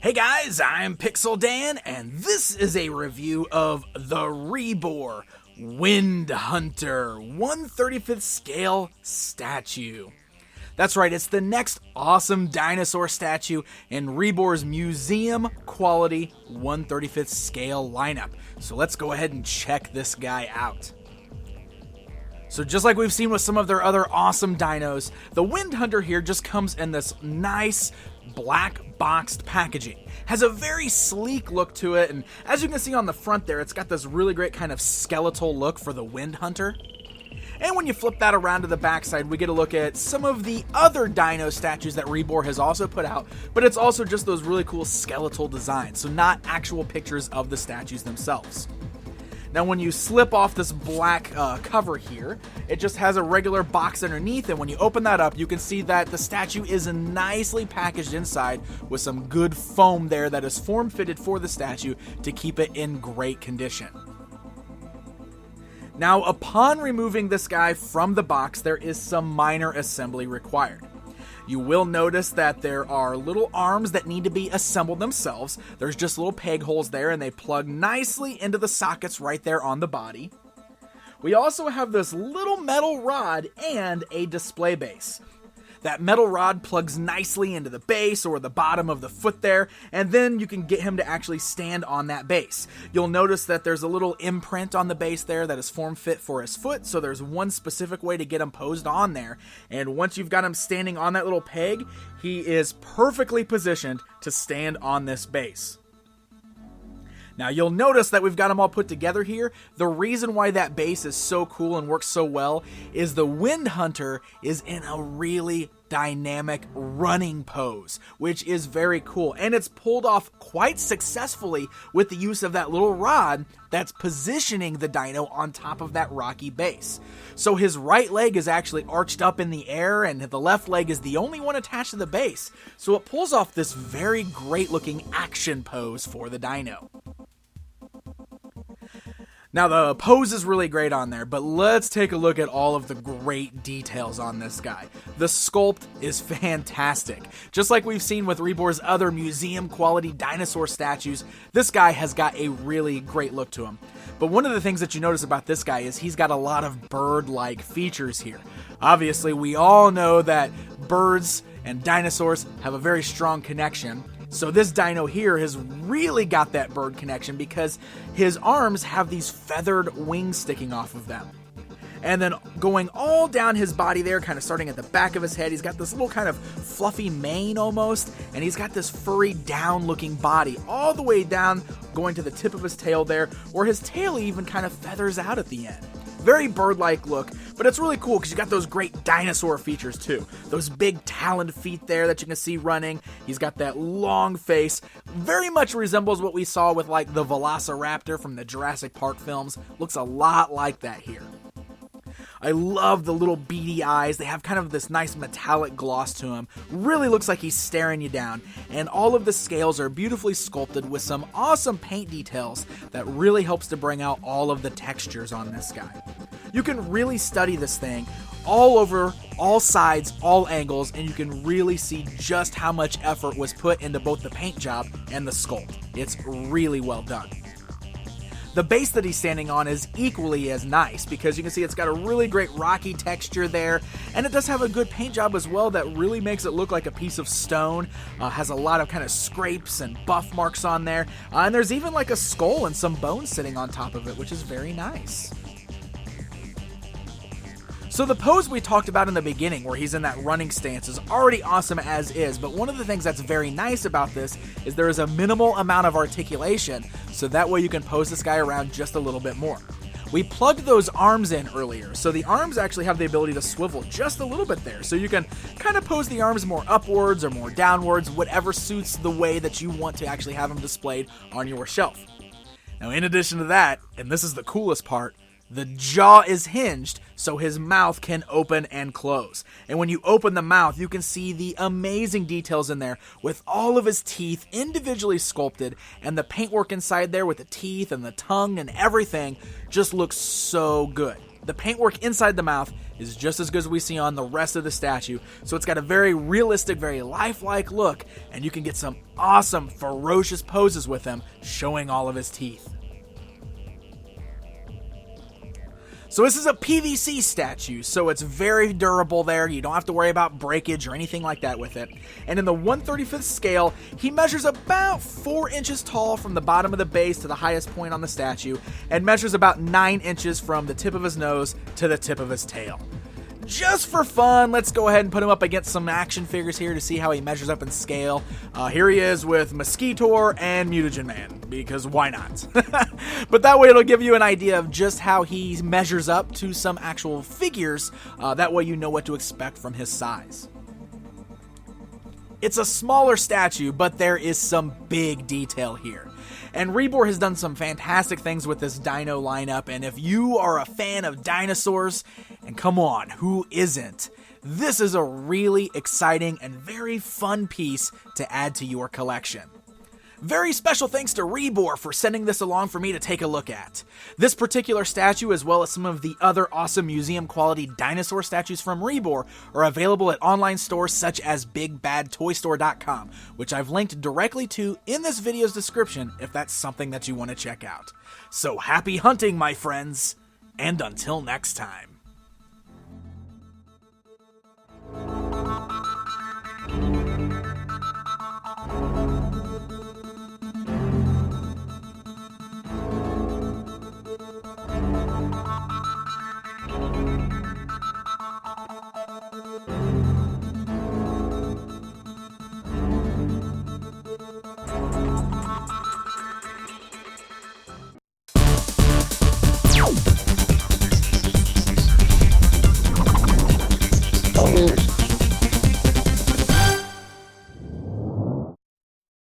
Hey guys, I'm Pixel Dan, and this is a review of the Rebor Wind Hunter 1/35th scale statue. That's right, it's the next awesome dinosaur statue in Rebor's museum quality 1/35th scale lineup. So let's go ahead and check this guy out. So just like we've seen with some of their other awesome dinos, the Wind Hunter here just comes in this nice black boxed packaging. Has a very sleek look to it, and as you can see on the front there, it's got this really great kind of skeletal look for the Wind Hunter. And when you flip that around to the backside, we get a look at some of the other dino statues that Rebor has also put out, but it's also just those really cool skeletal designs, so not actual pictures of the statues themselves. Now when you slip off this black cover here, it just has a regular box underneath, and when you open that up, you can see that the statue is nicely packaged inside with some good foam there that is form-fitted for the statue to keep it in great condition. Now upon removing this guy from the box, there is some minor assembly required. You will notice that there are little arms that need to be assembled themselves. There's just little peg holes there, and they plug nicely into the sockets right there on the body. We also have this little metal rod and a display base. That metal rod plugs nicely into the base or the bottom of the foot there, and then you can get him to actually stand on that base. You'll notice that there's a little imprint on the base there that is form fit for his foot, so there's one specific way to get him posed on there. And once you've got him standing on that little peg, he is perfectly positioned to stand on this base. Now you'll notice that we've got them all put together here. The reason why that base is so cool and works so well is the Wind Hunter is in a really dynamic running pose, which is very cool. And it's pulled off quite successfully with the use of that little rod that's positioning the dino on top of that rocky base. So his right leg is actually arched up in the air, and the left leg is the only one attached to the base. So it pulls off this very great looking action pose for the dino. Now the pose is really great on there, but let's take a look at all of the great details on this guy. The sculpt is fantastic. Just like we've seen with Rebor's other museum quality dinosaur statues, this guy has got a really great look to him. But one of the things that you notice about this guy is he's got a lot of bird-like features here. Obviously, we all know that birds and dinosaurs have a very strong connection. So this dino here has really got that bird connection because his arms have these feathered wings sticking off of them. And then going all down his body there, kind of starting at the back of his head, he's got this little kind of fluffy mane almost, and he's got this furry down looking body all the way down going to the tip of his tail there, where his tail even kind of feathers out at the end. Very bird-like look, but it's really cool because you got those great dinosaur features too. Those big taloned feet there that you can see running. He's got that long face. Very much resembles what we saw with like the Velociraptor from the Jurassic Park films. Looks a lot like that here. I love the little beady eyes. They have kind of this nice metallic gloss to him. Really looks like he's staring you down. And all of the scales are beautifully sculpted with some awesome paint details that really helps to bring out all of the textures on this guy. You can really study this thing all over, all sides, all angles, and you can really see just how much effort was put into both the paint job and the sculpt. It's really well done. The base that he's standing on is equally as nice because you can see it's got a really great rocky texture there, and it does have a good paint job as well that really makes it look like a piece of stone. Has a lot of kind of scrapes and buff marks on there, and there's even like a skull and some bones sitting on top of it, which is very nice. So the pose we talked about in the beginning where he's in that running stance is already awesome as is, but one of the things that's very nice about this is there is a minimal amount of articulation, so that way you can pose this guy around just a little bit more. We plugged those arms in earlier, so the arms actually have the ability to swivel just a little bit there, so you can kind of pose the arms more upwards or more downwards, whatever suits the way that you want to actually have them displayed on your shelf. Now in addition to that, and this is the coolest part, the jaw is hinged so his mouth can open and close. And when you open the mouth, you can see the amazing details in there with all of his teeth individually sculpted, and the paintwork inside there with the teeth and the tongue and everything just looks so good. The paintwork inside the mouth is just as good as we see on the rest of the statue, so it's got a very realistic, very lifelike look, and you can get some awesome, ferocious poses with him, showing all of his teeth. So this is a PVC statue, so it's very durable there. You don't have to worry about breakage or anything like that with it. And in the 1/35th scale, he measures about 4 inches tall from the bottom of the base to the highest point on the statue, and measures about 9 inches from the tip of his nose to the tip of his tail. Just for fun, let's go ahead and put him up against some action figures here to see how he measures up in scale. Here he is with Mosquitor and Mutagen Man, because why not? But that way it'll give you an idea of just how he measures up to some actual figures. That way you know what to expect from his size. It's a smaller statue, but there is some big detail here. And Rebor has done some fantastic things with this Dino lineup, and if you are a fan of dinosaurs, and come on, who isn't? This is a really exciting and very fun piece to add to your collection. Very special thanks to Rebor for sending this along for me to take a look at. This particular statue, as well as some of the other awesome museum quality dinosaur statues from Rebor, are available at online stores such as BigBadToyStore.com, which I've linked directly to in this video's description if that's something that you want to check out. So happy hunting, my friends, and until next time. Oh.